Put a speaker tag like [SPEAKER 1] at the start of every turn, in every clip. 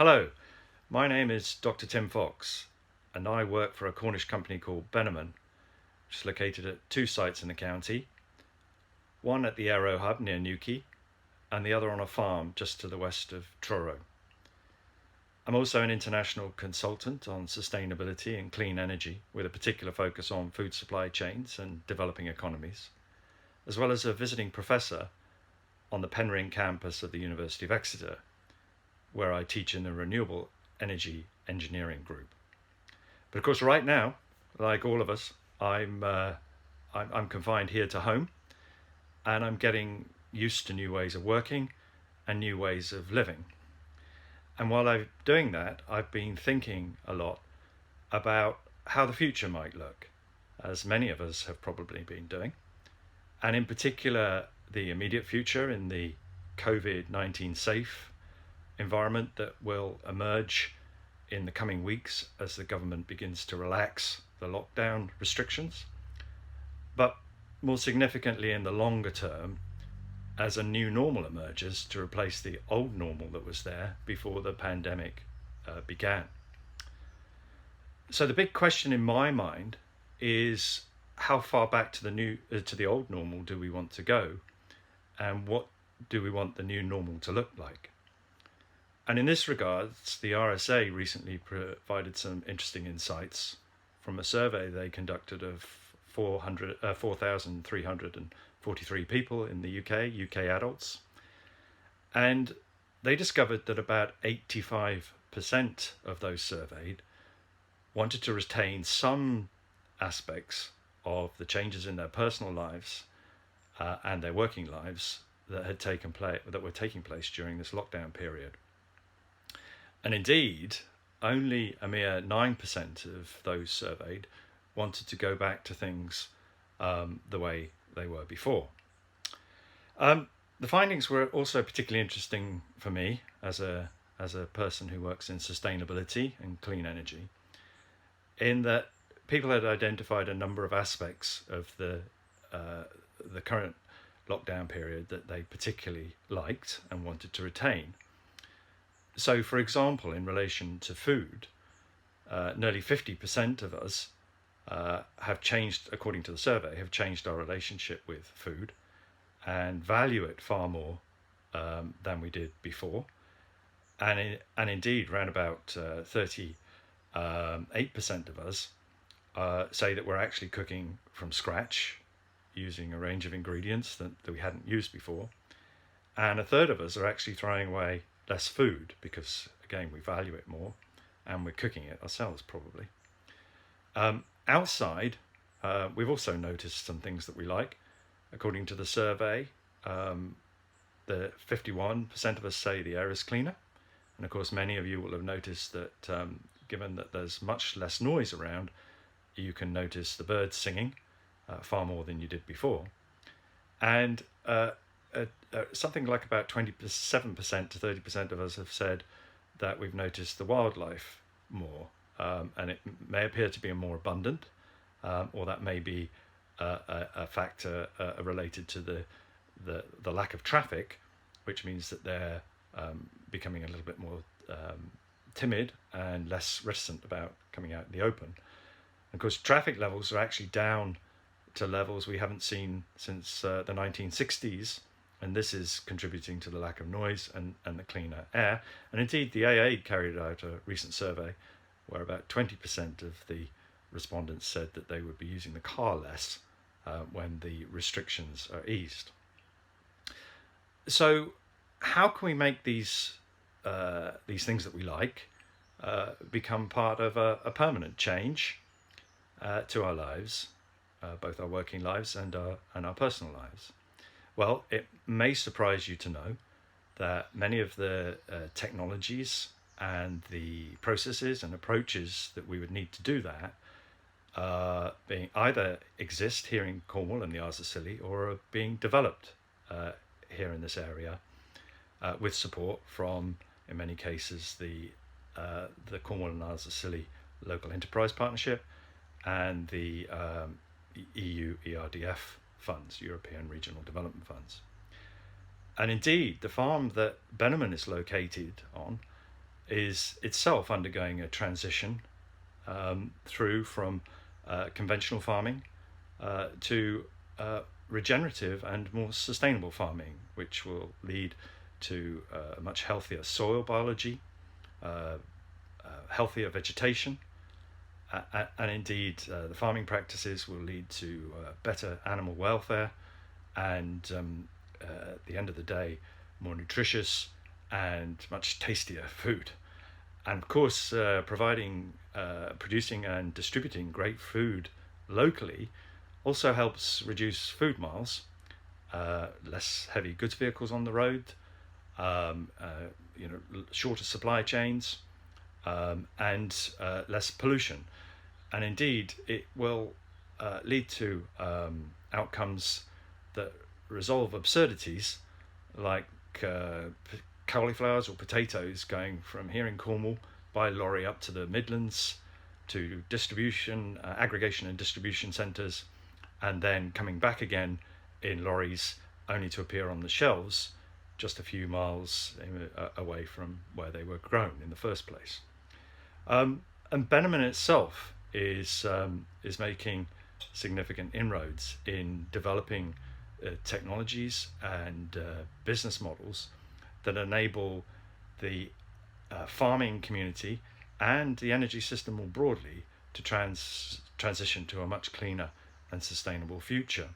[SPEAKER 1] Hello, my name is Dr. Tim Fox, and I work for a Cornish company called Bennamann, which is located at two sites in the county, one at the Aero Hub near Newquay, and the other on a farm just to the west of Truro. I'm also an international consultant on sustainability and clean energy, with a particular focus on food supply chains and developing economies, as well as a visiting professor on the Penryn campus of the University of Exeter, where I teach in the renewable energy engineering group. But of course, right now, like all of us, I'm confined here to home, and I'm getting used to new ways of working and new ways of living. And while I'm doing that, I've been thinking a lot about how the future might look, as many of us have probably been doing, and in particular, the immediate future in the COVID-19 safe environment that will emerge in the coming weeks as the government begins to relax the lockdown restrictions, but more significantly in the longer term, as a new normal emerges to replace the old normal that was there before the pandemic began. So the big question in my mind is, how far back to the old normal do we want to go, and what do we want the new normal to look like? And in this regard, the RSA recently provided some interesting insights from a survey they conducted of 4,343 people in the UK adults. And they discovered that about 85% of those surveyed wanted to retain some aspects of the changes in their personal lives and their working lives that were taking place during this lockdown period. And indeed, only a mere 9% of those surveyed wanted to go back to things the way they were before. The findings were also particularly interesting for me as a person who works in sustainability and clean energy, in that people had identified a number of aspects of the current lockdown period that they particularly liked and wanted to retain. So, for example, in relation to food, nearly 50% of us have changed, according to the survey, have changed our relationship with food and value it far more than we did before. And indeed, around about 38% of us say that we're actually cooking from scratch, using a range of ingredients that we hadn't used before. And a third of us are actually throwing away less food because, again, we value it more and we're cooking it ourselves probably. Outside, we've also noticed some things that we like. According to the survey, the 51% of us say the air is cleaner. And of course, many of you will have noticed that given that there's much less noise around, you can notice the birds singing far more than you did before. And something like about 27% to 30% of us have said that we've noticed the wildlife more, and it may appear to be more abundant, or that may be a factor related to the lack of traffic, which means that they're becoming a little bit more timid and less reticent about coming out in the open. Of course, traffic levels are actually down to levels we haven't seen since the 1960s, and this is contributing to the lack of noise and the cleaner air. And indeed, the AA carried out a recent survey where about 20% of the respondents said that they would be using the car less when the restrictions are eased. So how can we make these things that we like become part of a permanent change to our lives, both our working lives and our personal lives? Well, it may surprise you to know that many of the technologies and the processes and approaches that we would need to do that being either exist here in Cornwall and the Isles of Scilly, or are being developed here in this area with support from, in many cases, the Cornwall and Isles of Scilly Local Enterprise Partnership and the EU ERDF funds, European Regional Development Funds. And indeed, the farm that Bennamann is located on is itself undergoing a transition through from conventional farming to regenerative and more sustainable farming, which will lead to a much healthier soil biology, healthier vegetation, and indeed the farming practices will lead to better animal welfare and at the end of the day more nutritious and much tastier food. And of course producing and distributing great food locally also helps reduce food miles, less heavy goods vehicles on the road, shorter supply chains, and less pollution. And indeed, it will lead to outcomes that resolve absurdities like cauliflowers or potatoes going from here in Cornwall by lorry up to the Midlands to distribution, aggregation and distribution centres, and then coming back again in lorries only to appear on the shelves just a few miles away from where they were grown in the first place. And Bennamann itself is making significant inroads in developing technologies and business models that enable the farming community and the energy system more broadly to transition to a much cleaner and sustainable future.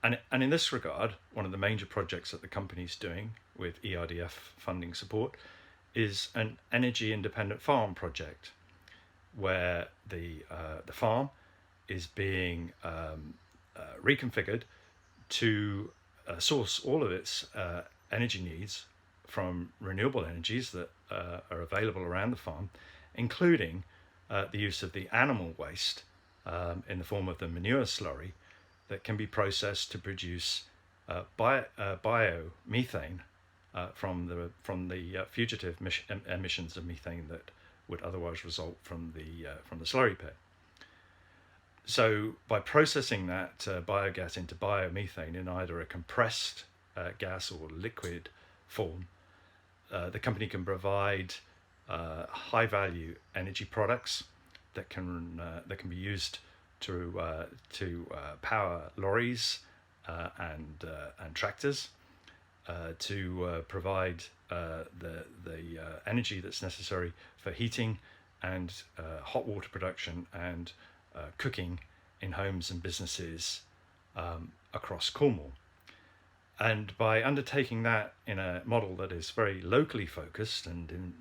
[SPEAKER 1] And in this regard, one of the major projects that the company's doing with ERDF funding support is an energy independent farm project, where the farm is being reconfigured to source all of its energy needs from renewable energies that are available around the farm, including the use of the animal waste in the form of the manure slurry that can be processed to produce biomethane from the fugitive emissions of methane that would otherwise result from the slurry pit. So by processing that biogas into biomethane in either a compressed gas or liquid form, the company can provide high value energy products that can be used to power lorries and tractors, to provide the energy that's necessary for heating and hot water production and cooking in homes and businesses across Cornwall. And by undertaking that in a model that is very locally focused and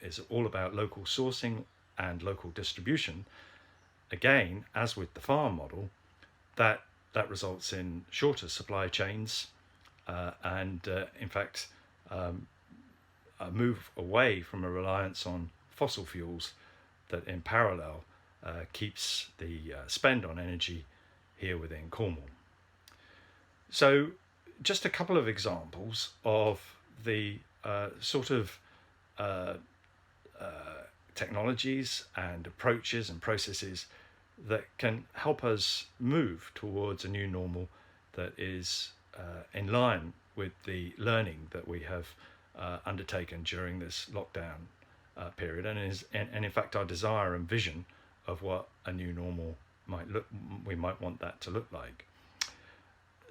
[SPEAKER 1] is all about local sourcing and local distribution, again, as with the farm model, that results in shorter supply chains and in fact a move away from a reliance on fossil fuels that in parallel keeps the spend on energy here within Cornwall. So just a couple of examples of the sort of technologies and approaches and processes that can help us move towards a new normal that is in line with the learning that we have undertaken during this lockdown period, and in fact our desire and vision of what a new normal we might want that to look like.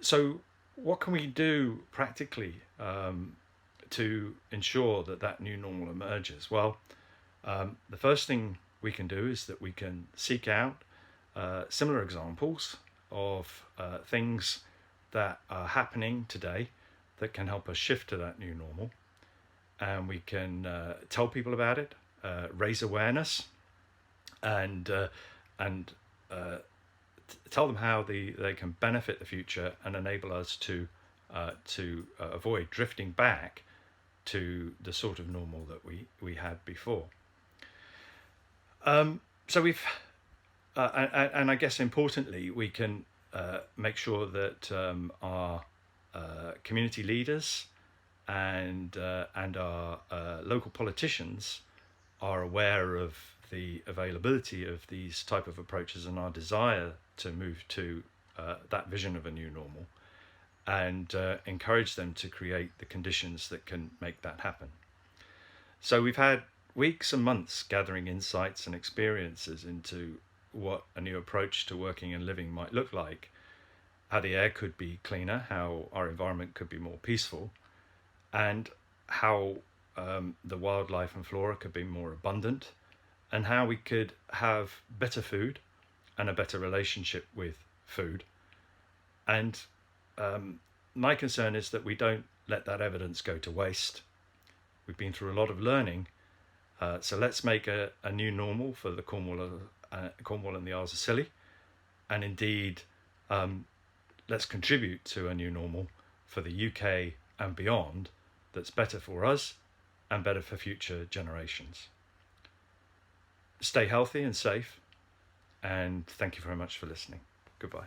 [SPEAKER 1] So what can we do practically to ensure that new normal emerges? Well, the first thing we can do is that we can seek out similar examples of things that are happening today that can help us shift to that new normal, and we can tell people about it, raise awareness, and tell them how they can benefit the future and enable us to avoid drifting back to the sort of normal that we had before. So we've and I guess importantly, we can make sure that our community leaders and our local politicians are aware of the availability of these type of approaches and our desire to move to that vision of a new normal, and encourage them to create the conditions that can make that happen. So we've had weeks and months gathering insights and experiences into what a new approach to working and living might look like, how the air could be cleaner, how our environment could be more peaceful, and how the wildlife and flora could be more abundant, and how we could have better food and a better relationship with food. And my concern is that we don't let that evidence go to waste. We've been through a lot of learning, so let's make a new normal for the Cornwall and the Isles of Scilly, and indeed let's contribute to a new normal for the UK and beyond that's better for us and better for future generations. Stay healthy and safe, and thank you very much for listening. Goodbye.